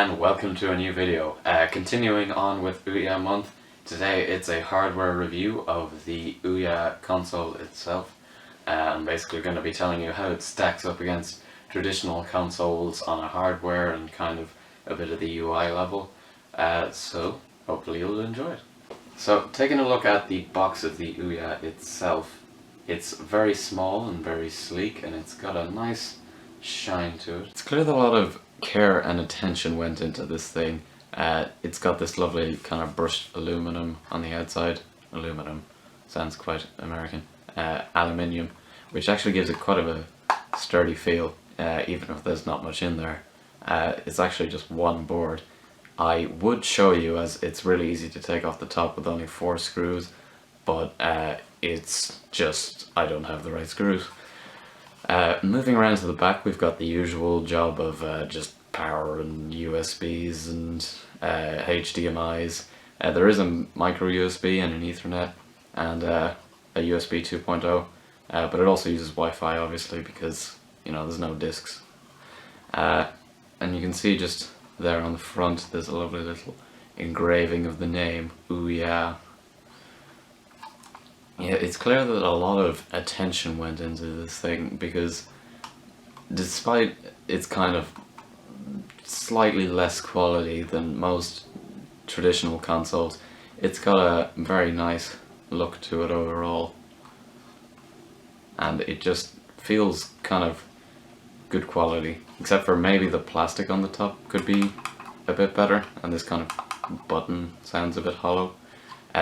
and welcome to a new video. Continuing on with Ouya month, today it's a hardware review of the Ouya console itself. I'm basically going to be telling you how it stacks up against traditional consoles on a hardware and kind of a bit of the UI level. So hopefully you'll enjoy it. So taking a look at the box of the Ouya itself, it's very small and very sleek, and it's got a nice shine to it. It's clear that a lot of care and attention went into this thing. It's got this lovely kind of brushed aluminum on the outside. Aluminum sounds quite American. Aluminium, which actually gives it quite of a sturdy feel, even if there's not much in there. It's actually just one board. I would show you, as it's really easy to take off the top with only 4 screws, but it's just, I don't have the right screws. Moving around to the back, we've got the usual job of just power and USBs and HDMIs. There is a micro USB and an Ethernet and a USB 2.0, but it also uses Wi-Fi obviously because, you know, there's no discs. And you can see just there on the front there's a lovely little engraving of the name Ouya. Yeah, it's clear that a lot of attention went into this thing, because despite its kind of slightly less quality than most traditional consoles, it's got a very nice look to it overall, and it just feels kind of good quality, except for maybe the plastic on the top could be a bit better, and this kind of button sounds a bit hollow.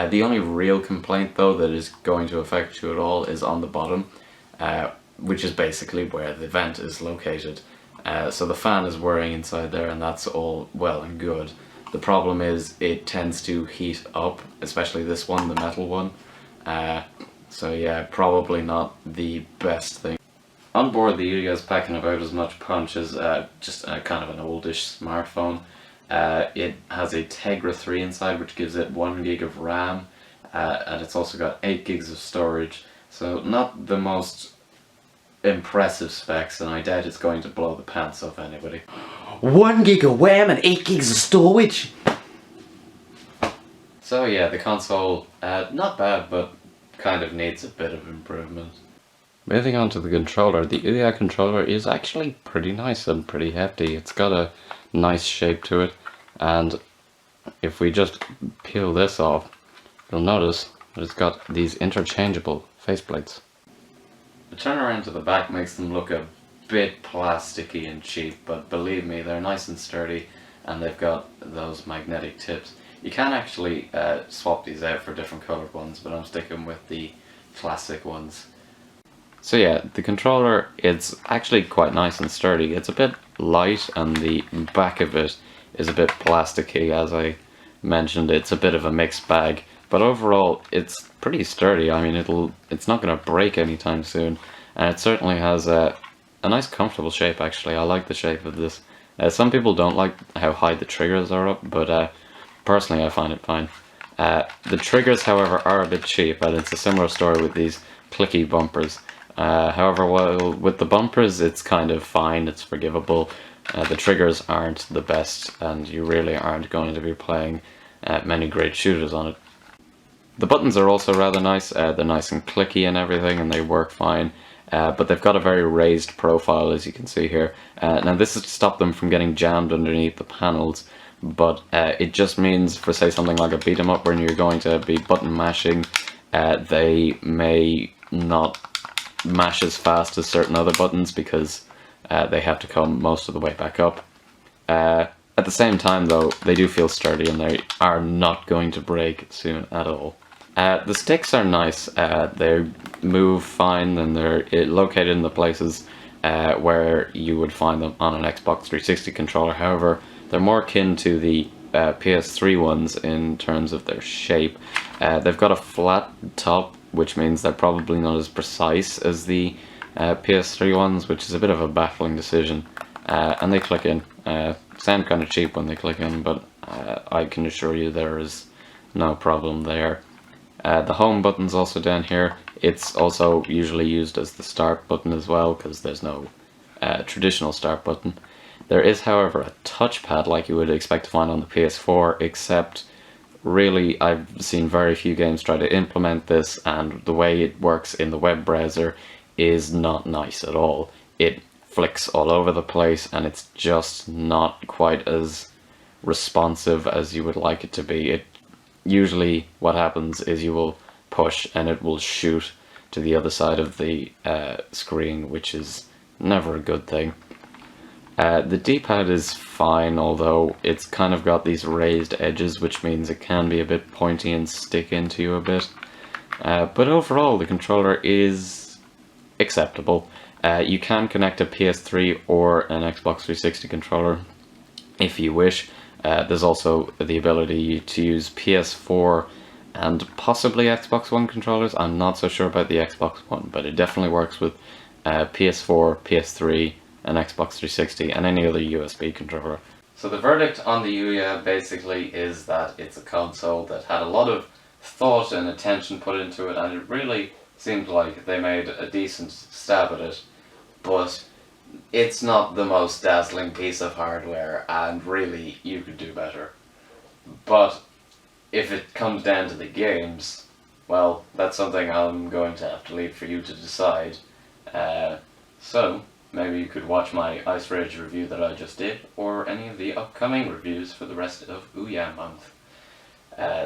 The only real complaint though that is going to affect you at all is on the bottom, which is basically where the vent is located. So the fan is whirring inside there, and that's all well and good. The problem is it tends to heat up, especially this one, the metal one. So yeah, probably not the best thing. On board, the Ouya is packing about as much punch as just kind of an oldish smartphone. It has a Tegra 3 inside, which gives it 1 gig of RAM, and it's also got 8 gigs of storage, so not the most impressive specs, and I doubt it's going to blow the pants off anybody. 1 gig of RAM and 8 gigs of storage! So yeah, the console, not bad, but kind of needs a bit of improvement. Moving on to the controller, the Ouya controller is actually pretty nice and pretty hefty. It's got a nice shape to it, and if we just peel this off, you'll notice that it's got these interchangeable faceplates. The turnaround to the back makes them look a bit plasticky and cheap, but believe me, they're nice and sturdy, and they've got those magnetic tips. You can actually swap these out for different colored ones, but I'm sticking with the classic ones. So yeah, the controller, it's actually quite nice and sturdy. It's a bit light, and the back of it is a bit plasticky. As I mentioned, it's a bit of a mixed bag, but overall it's pretty sturdy. I mean, it's not going to break anytime soon, and it certainly has a nice comfortable shape. Actually, I like the shape of this. Some people don't like how high the triggers are up, but personally I find it fine. The triggers, however, are a bit cheap, and it's a similar story with these clicky bumpers. However, well, with the bumpers it's kind of fine, it's forgivable. The triggers aren't the best, and you really aren't going to be playing many great shooters on it. The buttons are also rather nice. They're nice and clicky and everything, and they work fine, but they've got a very raised profile, as you can see here. Now this is to stop them from getting jammed underneath the panels, but it just means for, say, something like a beat 'em up when you're going to be button mashing, they may not mash as fast as certain other buttons because they have to come most of the way back up. At the same time though, they do feel sturdy, and they are not going to break soon at all. The sticks are nice. They move fine, and they're located in the places where you would find them on an Xbox 360 controller. However, they're more akin to the PS3 ones in terms of their shape. They've got a flat top, which means they're probably not as precise as the PS3 ones, which is a bit of a baffling decision. And they click in. Sound kind of cheap when they click in, but I can assure you there is no problem there. The home button's also down here. It's also usually used as the start button as well, because there's no traditional start button. There is, however, a touchpad like you would expect to find on the PS4, except really I've seen very few games try to implement this, and the way it works in the web browser is not nice at all. It flicks all over the place, and it's just not quite as responsive as you would like it to be. It usually, what happens is you will push and it will shoot to the other side of the screen, which is never a good thing. The D-pad is fine, although it's kind of got these raised edges, which means it can be a bit pointy and stick into you a bit. But overall, the controller is acceptable. You can connect a PS3 or an Xbox 360 controller if you wish. There's also the ability to use PS4 and possibly Xbox One controllers. I'm not so sure about the Xbox One, but it definitely works with PS4, PS3, and Xbox 360, and any other USB controller. So the verdict on the Ouya basically is that it's a console that had a lot of thought and attention put into it, and it really seemed like they made a decent stab at it, but it's not the most dazzling piece of hardware, and really you could do better. But if it comes down to the games, well, that's something I'm going to have to leave for you to decide. So maybe you could watch my Ice Rage review that I just did, or any of the upcoming reviews for the rest of Ouya month.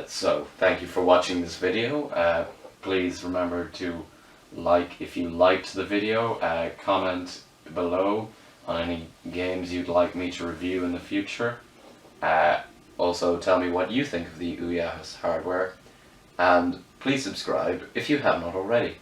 So thank you for watching this video. Please remember to like if you liked the video, comment below on any games you'd like me to review in the future. Also tell me what you think of the Ouya's hardware, and please subscribe if you have not already.